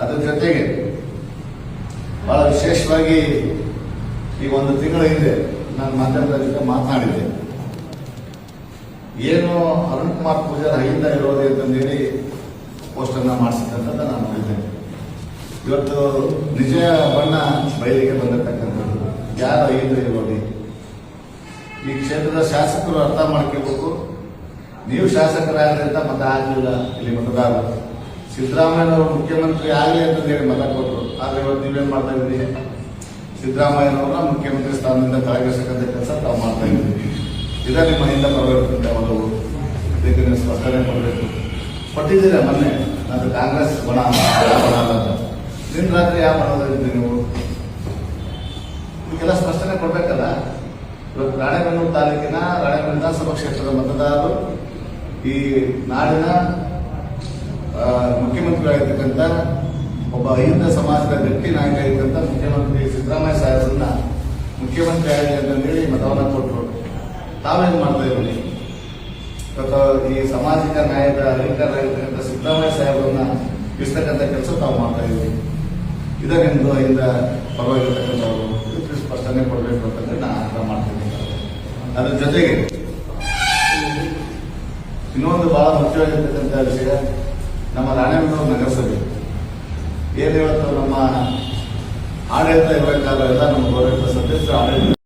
ಅದರ ಜೊತೆಗೆ ಬಹಳ ವಿಶೇಷವಾಗಿ ಈ ಒಂದು ತಿಂಗಳ ಹಿಂದೆ ನಾನು ಮಾಧ್ಯಮದ ಜೊತೆ ಮಾತನಾಡಿದ್ದೆ. ಏನು ಅರುಣ್ ಕುಮಾರ್ ಪೂಜಾರ್ ಅಹಿಂದ ಇರೋದು ಅಂತಂದೇಳಿ ಪೋಸ್ಟರ್ನ ಮಾಡಿಸಿದಂತ ನಾನು ನೋಡಿದ್ದೇನೆ. ಇವತ್ತು ನಿಜ ಬಣ್ಣ ಬಯಲಿಗೆ ಬಂದಿರತಕ್ಕಂಥದ್ದು ಯಾರು ಅಹಿಂದ ಇರೋದು. ಈ ಕ್ಷೇತ್ರದ ಶಾಸಕರು ಅರ್ಥ ಮಾಡ್ಕೋಬೇಕು. ನೀವು ಶಾಸಕರಾಗಲಿ ಮತ ಹಾಕಲಿಲ್ಲ, ಇಲ್ಲಿ ಮತದಾರರು ಸಿದ್ದರಾಮಯ್ಯನವರು ಮುಖ್ಯಮಂತ್ರಿ ಆಗಲಿ ಅಂತಂದೇಳಿ ಮತ ಕೊಟ್ಟರು. ಆದ್ರೆ ಇವತ್ತು ನೀವೇನ್ ಮಾಡ್ತಾ ಇದ್ದೀರಿ? ಸಿದ್ದರಾಮಯ್ಯನವರ ಮುಖ್ಯಮಂತ್ರಿ ಸ್ಥಾನದಿಂದ ಕೆಳಗಿಳಿಸತಕ್ಕಂಥ ಕೆಲಸ ತಾವು ಮಾಡ್ತಾ ಇದ್ದೀರಿ. ಇದ ನಿಮ್ಮ ಹಿಂದೆ ಬರಬೇಕಂತ ಒಂದು ಇದಕ್ಕೆ ನೀವು ಸ್ಪಷ್ಟನೆ ಕೊಡಬೇಕು. ಕೊಟ್ಟಿದ್ದೀರಾ ಮೊನ್ನೆ ನಾನು ಕಾಂಗ್ರೆಸ್ ಬಣ ಅಂತ. ನಿನ್ನ ರಾತ್ರಿ ಯಾವ ಬಣದಲ್ಲಿದ್ದೀರಿ ನೀವು? ಇದಕ್ಕೆಲ್ಲ ಸ್ಪಷ್ಟನೆ ಕೊಡ್ಬೇಕಲ್ಲ. ಇವತ್ತು ರಾಣೆಬೆನ್ನೂರು ತಾಲೂಕಿನ ರಾಣೆಬೆನ್ನೂರು ವಿಧಾನಸಭಾ ಕ್ಷೇತ್ರದ ಮತದಾರರು ಈ ನಾಡಿನ ಮುಖ್ಯಮಂತ್ರಿ ಆಗಿರ್ತಕ್ಕಂಥ ಒಬ್ಬ ಅಹಿಂದ ಸಮಾಜದ ಗಟ್ಟಿ ನಾಯಕ ಆಗಿರ್ತಕ್ಕಂಥ ಮುಖ್ಯಮಂತ್ರಿ ಸಿದ್ದರಾಮಯ್ಯ ಸಾಹೇಬರನ್ನ ಮುಖ್ಯಮಂತ್ರಿ ಆಗಲಿ ಅಂತ ಹೇಳಿ ಮತವನ್ನ ಕೊಟ್ಟರು. ತಾವೇನು ಮಾಡ್ತಾ ಇದ್ದೀರಿ? ಇವತ್ತು ಈ ಸಾಮಾಜಿಕ ನ್ಯಾಯದ ಅಧಿಕಾರಿಯಾಗಿರ್ತಕ್ಕಂಥ ಸಿದ್ದರಾಮಯ್ಯ ಸಾಹೇಬರನ್ನ ಇರ್ತಕ್ಕಂಥ ಕೆಲಸ ತಾವು ಮಾಡ್ತಾ ಇದ್ದೀರಿ. ಇದ ನಿಮ್ದು ಅಹಿಂದ ಪರವಾಗಿರ್ತಕ್ಕಂಥವ್ರು ಇದಕ್ಕೆ ಸ್ಪಷ್ಟನೆ ಕೊಡಬೇಕು ಅಂತಂದ್ರೆ ನಾನು ಆಗ್ರಹ ಮಾಡ್ತೀನಿ. ಅದ್ರ ಜೊತೆಗೆ ಇನ್ನೊಂದು ಬಹಳ ಮುಖ್ಯವಾಗಿರ್ತಕ್ಕಂಥ ವಿಷಯ, ನಮ್ಮ ರಾಣೆಬೆನ್ನೂರು ನಗರಸಭೆ ಏನು ಇವತ್ತು ನಮ್ಮ ಆಡಳಿತ ಇರಬೇಕಾದ್ರೆ ಎಲ್ಲ ನಮ್ಮ ಗೌರವಿತ ಸದಸ್ಯರು ಆಡಳಿತ